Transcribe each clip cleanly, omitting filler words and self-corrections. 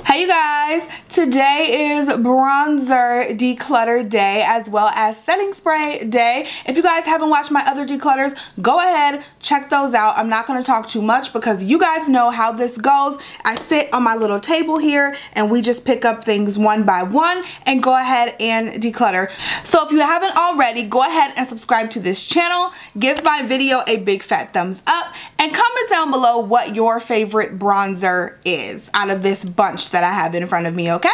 Hey you guys, today is bronzer declutter day as well as setting spray day. If you guys haven't watched my other declutters, go ahead, check those out. I'm not going to talk too much because you guys know how this goes. I sit on my little table here and we just pick up things one by one and go ahead and declutter. So if you haven't already, go ahead and subscribe to this channel, give my video a big fat thumbs up, and comment down below what your favorite bronzer is out of this bunch that I have in front of me, okay?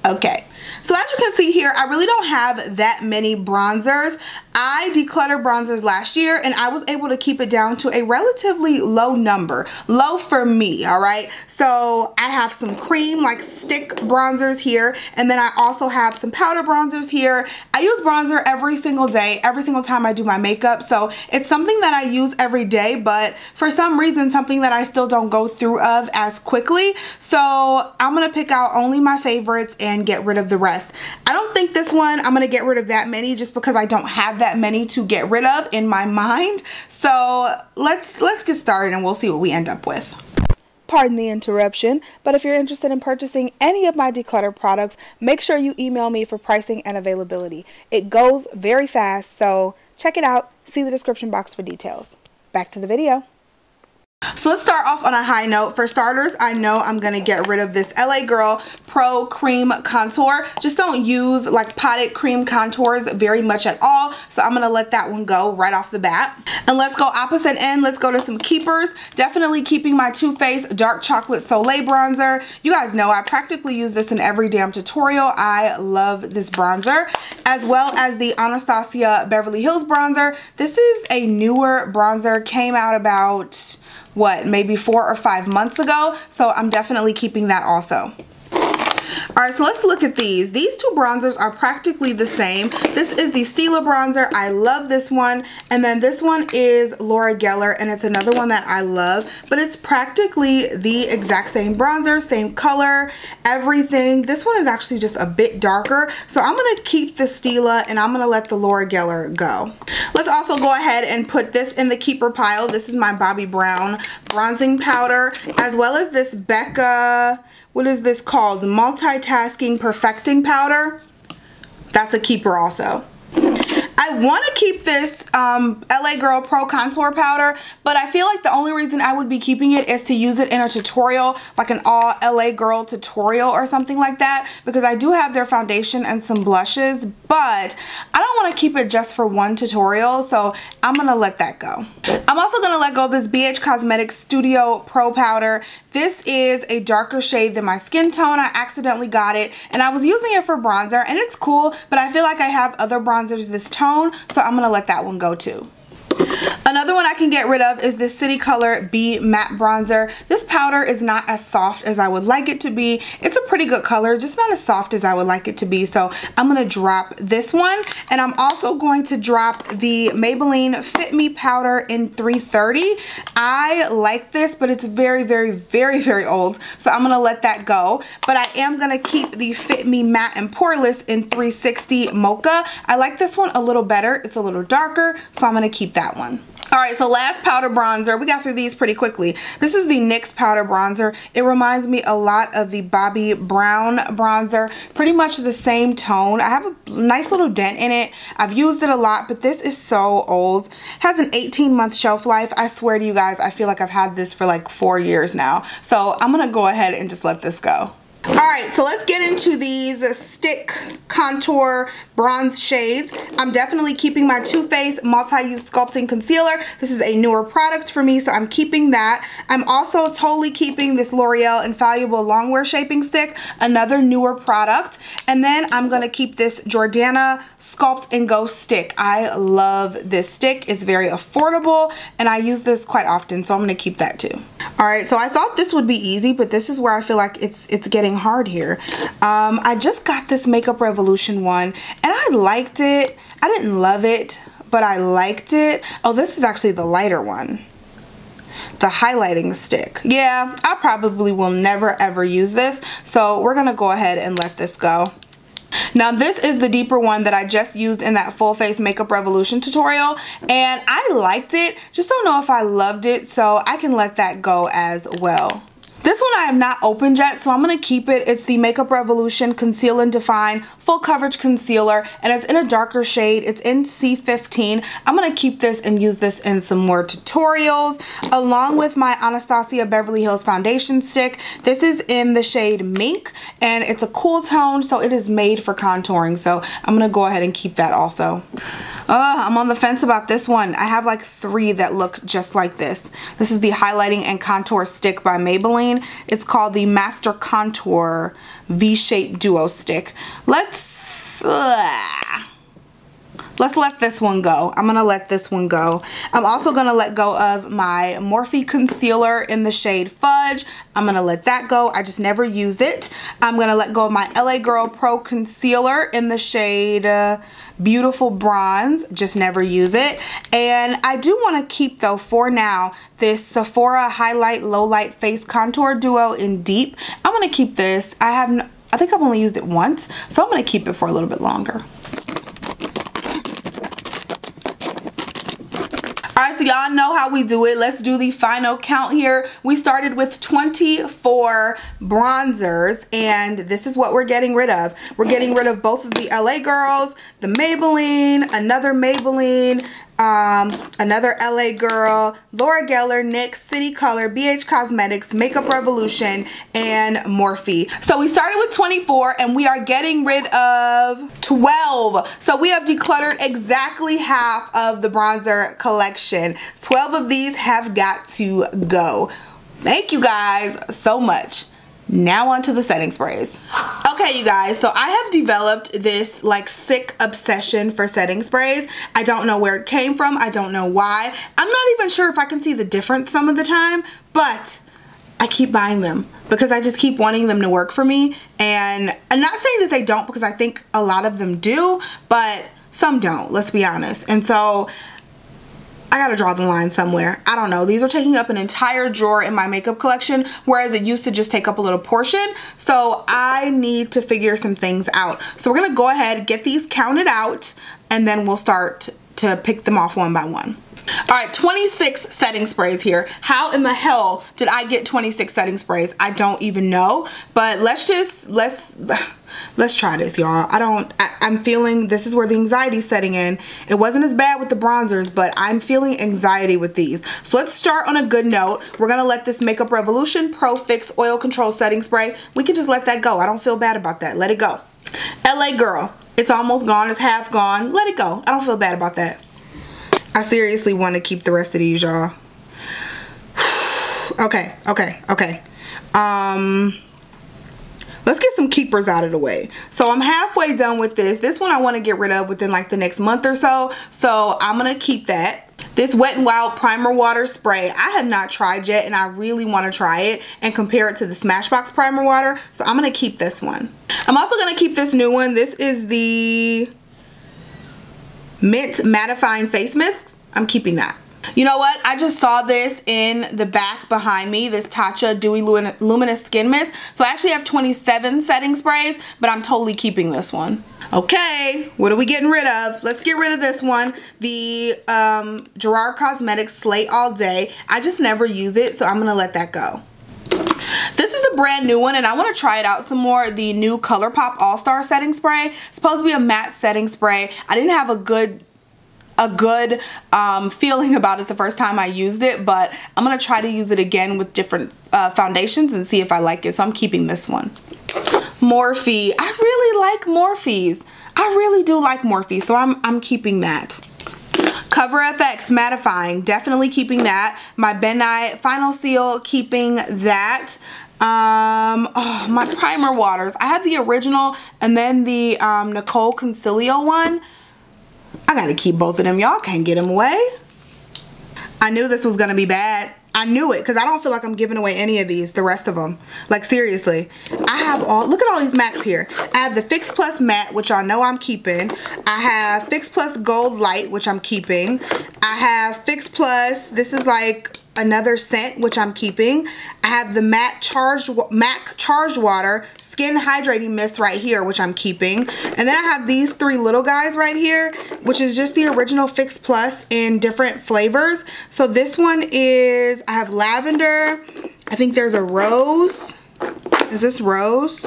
Okay, so as you can see here, I really don't have that many bronzers. I decluttered bronzers last year and I was able to keep it down to a relatively low number. Low for me, all right? So I have some cream, like stick bronzers here, and then I also have some powder bronzers here. I use bronzer every single day, every single time I do my makeup. So it's something that I use every day, but for some reason, something that I still don't go through of as quickly. So I'm gonna pick out only my favorites and get rid of the rest. I don't think this one, I'm gonna get rid of that many just because I don't have that many to get rid of in my mind. So let's get started and we'll see what we end up with. Pardon the interruption, but if you're interested in purchasing any of my declutter products, make sure you email me for pricing and availability. It goes very fast, so check it out. See the description box for details. Back to the video. So let's start off on a high note. For starters, I know I'm going to get rid of this LA Girl Pro Cream Contour. Just don't use like potted cream contours very much at all. So I'm going to let that one go right off the bat. And let's go opposite end. Let's go to some keepers. Definitely keeping my Too Faced Dark Chocolate Soleil Bronzer. You guys know I practically use this in every damn tutorial. I love this bronzer. As well as the Anastasia Beverly Hills Bronzer. This is a newer bronzer. Came out about, what, maybe 4 or 5 months ago, so I'm definitely keeping that also. Alright, so let's look at these. These two bronzers are practically the same. This is the Stila bronzer. I love this one. And then this one is Laura Geller, and it's another one that I love. But it's practically the exact same bronzer, same color, everything. This one is actually just a bit darker. So I'm going to keep the Stila and I'm going to let the Laura Geller go. Let's also go ahead and put this in the keeper pile. This is my Bobbi Brown bronzing powder, as well as this Becca... what is this called? Multitasking Perfecting Powder. That's a keeper also. I want to keep this LA Girl Pro Contour Powder, but I feel like the only reason I would be keeping it is to use it in a tutorial, like an all LA Girl tutorial or something like that, because I do have their foundation and some blushes, but I don't want to keep it just for one tutorial, so I'm going to let that go. I'm also going to let go of this BH Cosmetics Studio Pro Powder. This is a darker shade than my skin tone. I accidentally got it, and I was using it for bronzer, and it's cool, but I feel like I have other bronzers this tone, so I'm going to let that one go too. Another one I can get rid of is this City Color B Matte Bronzer. This powder is not as soft as I would like it to be. It's a pretty good color, just not as soft as I would like it to be. So I'm going to drop this one. And I'm also going to drop the Maybelline Fit Me Powder in 330. I like this, but it's very, very, very, very old. So I'm going to let that go. But I am going to keep the Fit Me Matte and Poreless in 360 Mocha. I like this one a little better. It's a little darker, so I'm going to keep that one. Alright, so last powder bronzer. We got through these pretty quickly. This is the NYX powder bronzer. It reminds me a lot of the Bobbi Brown bronzer. Pretty much the same tone. I have a nice little dent in it. I've used it a lot, but this is so old. It has an 18-month shelf life. I swear to you guys, I feel like I've had this for like 4 years now. So I'm going to go ahead and just let this go. Alright, so let's get into these stick contour bronze shades. I'm definitely keeping my Too Faced Multi-Use Sculpting Concealer. This is a newer product for me, so I'm keeping that. I'm also totally keeping this L'Oreal Infallible Longwear Shaping Stick, another newer product. And then I'm going to keep this Jordana Sculpt and Go stick. I love this stick. It's very affordable, and I use this quite often, so I'm going to keep that too. Alright, so I thought this would be easy, but this is where I feel like it's getting hard here. I just got this Makeup Revolution one, and I liked it. I didn't love it, but I liked it. Oh, this is actually the lighter one. The highlighting stick. Yeah, I probably will never ever use this, so we're gonna go ahead and let this go. Now this is the deeper one that I just used in that full face Makeup Revolution tutorial, and I liked it, just don't know if I loved it, so I can let that go as well. This one I have not opened yet, so I'm going to keep it. It's the Makeup Revolution Conceal and Define Full Coverage Concealer, and it's in a darker shade. It's in C15. I'm going to keep this and use this in some more tutorials, along with my Anastasia Beverly Hills Foundation Stick. This is in the shade Mink, and it's a cool tone, so it is made for contouring, so I'm going to go ahead and keep that also. I'm on the fence about this one. I have like 3 that look just like this. This is the Highlighting and Contour Stick by Maybelline. It's called the Master Contour V-Shape Duo Stick. Let's let this one go. I'm gonna let this one go. I'm also gonna let go of my Morphe concealer in the shade Fudge. I'm gonna let that go. I just never use it. I'm gonna let go of my LA Girl Pro concealer in the shade Beautiful Bronze. Just never use it. And I do want to keep, though, for now, this Sephora Highlight Low Light Face Contour Duo in Deep. I'm gonna keep this. I think I've only used it once, so I'm gonna keep it for a little bit longer. Alright, so y'all know how we do it. Let's do the final count here. We started with 24 bronzers, and this is what we're getting rid of. We're getting rid of both of the LA Girls, the Maybelline, another Maybelline, another LA Girl, Laura Geller, NYX, City Color, BH Cosmetics, Makeup Revolution, and Morphe. So we started with 24 and we are getting rid of 12. So we have decluttered exactly half of the bronzer collection. 12 of these have got to go. Thank you guys so much. Now on to the setting sprays. Okay, you guys, so I have developed this like sick obsession for setting sprays. I don't know where it came from. I don't know why. I'm not even sure if I can see the difference some of the time, but I keep buying them because I just keep wanting them to work for me. And I'm not saying that they don't, because I think a lot of them do, but some don't, let's be honest. And so I gotta draw the line somewhere. I don't know. These are taking up an entire drawer in my makeup collection, whereas it used to just take up a little portion. So I need to figure some things out. So we're gonna go ahead, get these counted out, and then we'll start to pick them off one by one. All right, 26 setting sprays here. How in the hell did I get 26 setting sprays? I don't even know, but let's try this, y'all. I'm feeling, this is where the anxiety's setting in. It wasn't as bad with the bronzers, but I'm feeling anxiety with these. So let's start on a good note. We're gonna let this Makeup Revolution Pro Fix Oil Control Setting Spray. We can just let that go. I don't feel bad about that. Let it go. LA Girl, it's almost gone, it's half gone. Let it go. I don't feel bad about that. I seriously want to keep the rest of these, y'all. Okay. Let's get some keepers out of the way. So I'm halfway done with this. This one I want to get rid of within like the next month or so. So I'm going to keep that. This Wet n Wild Primer Water Spray, I have not tried yet, and I really want to try it and compare it to the Smashbox Primer Water. So I'm going to keep this one. I'm also going to keep this new one. This is the Mint Mattifying Face Mist. I'm keeping that. You know what? I just saw this in the back behind me, this Tatcha Dewy Luminous Skin Mist. So I actually have 27 setting sprays, but I'm totally keeping this one. Okay, what are we getting rid of? Let's get rid of this one. The Gerard Cosmetics Slay All Day. I just never use it, so I'm going to let that go. This is a brand new one, and I want to try it out some more. The new ColourPop All-Star Setting Spray. It's supposed to be a matte setting spray. I didn't have a good feeling about it the first time I used it, but I'm going to try to use it again with different foundations and see if I like it. So I'm keeping this one. Morphe. I really like Morphe's. I really do like Morphe, so I'm keeping that. Cover FX Mattifying, definitely keeping that. My Ben Nye Final Seal, keeping that. Oh, my primer waters. I have the original and then the Nicole Concilio one. I gotta keep both of them. Y'all can't get them away. I knew this was gonna be bad. I knew it, because I don't feel like I'm giving away any of these, the rest of them. Like, seriously. I have all, look at all these mattes here. I have the Fix Plus Matte, which y'all know I'm keeping. I have Fix Plus Gold Light, which I'm keeping. I have Fix Plus, this is like another scent, which I'm keeping. I have the MAC Charged Water Skin Hydrating Mist right here, which I'm keeping. And then I have these 3 little guys right here, which is just the original Fix Plus in different flavors. So this one is, I have lavender, I think there's a rose. Is this rose?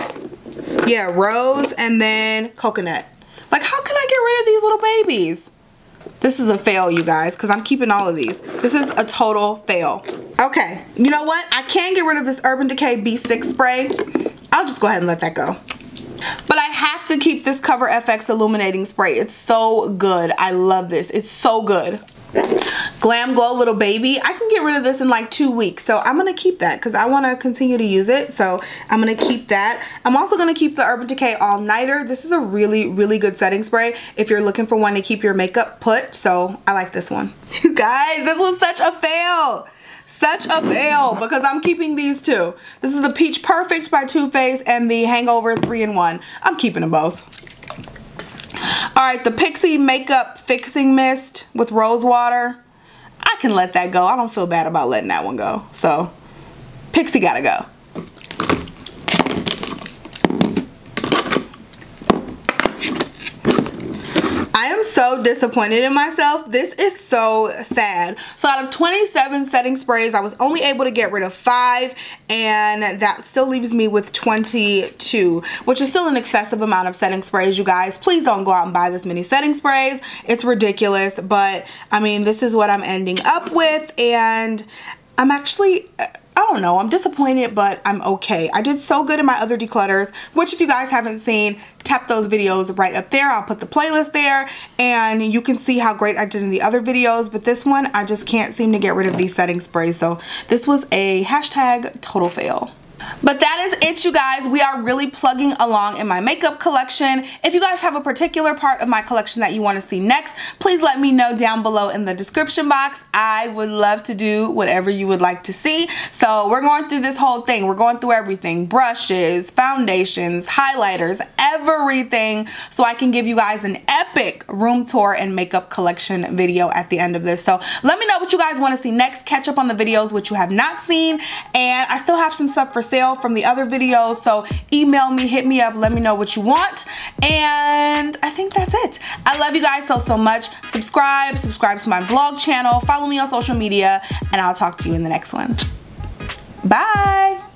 Yeah, rose and then coconut. Like, how can I get rid of these little babies? This is a fail, you guys, because I'm keeping all of these. This is a total fail. Okay, you know what? I can get rid of this Urban Decay B6 spray. I'll just go ahead and let that go. But I have to keep this Cover FX Illuminating Spray. It's so good. I love this. It's so good. Glam Glow Little Baby. I can get rid of this in like 2 weeks. So I'm going to keep that because I want to continue to use it. So I'm going to keep that. I'm also going to keep the Urban Decay All Nighter. This is a really, really good setting spray if you're looking for one to keep your makeup put. So I like this one. You guys, this was such a fail. Such a fail because I'm keeping these two. This is the Peach Perfect by Too Faced and the Hangover 3-in-1. I'm keeping them both. Alright, the Pixie Makeup Fixing Mist with Rose Water. I can let that go. I don't feel bad about letting that one go. So, Pixie gotta go. I am so disappointed in myself. This is so sad. So out of 27 setting sprays, I was only able to get rid of 5, and that still leaves me with 22, which is still an excessive amount of setting sprays, you guys. Please don't go out and buy this many setting sprays. It's ridiculous, but I mean, this is what I'm ending up with, and I'm actually, I don't know, I'm disappointed, but I'm okay. I did so good in my other declutters, which if you guys haven't seen, tap those videos right up there. I'll put the playlist there and you can see how great I did in the other videos, but this one, I just can't seem to get rid of these setting sprays. So this was a hashtag total fail. But that is it, you guys. We are really plugging along in my makeup collection. If you guys have a particular part of my collection that you want to see next, please let me know down below in the description box. I would love to do whatever you would like to see. So we're going through this whole thing. We're going through everything. Brushes, foundations, highlighters, everything. So I can give you guys an epic room tour and makeup collection video at the end of this. So let me know what you guys want to see next. Catch up on the videos which you have not seen. And I still have some stuff for sale from the other videos, so email me, hit me up, let me know what you want, and I think that's it. I love you guys so much. Subscribe to my vlog channel, follow me on social media, and I'll talk to you in the next one. Bye.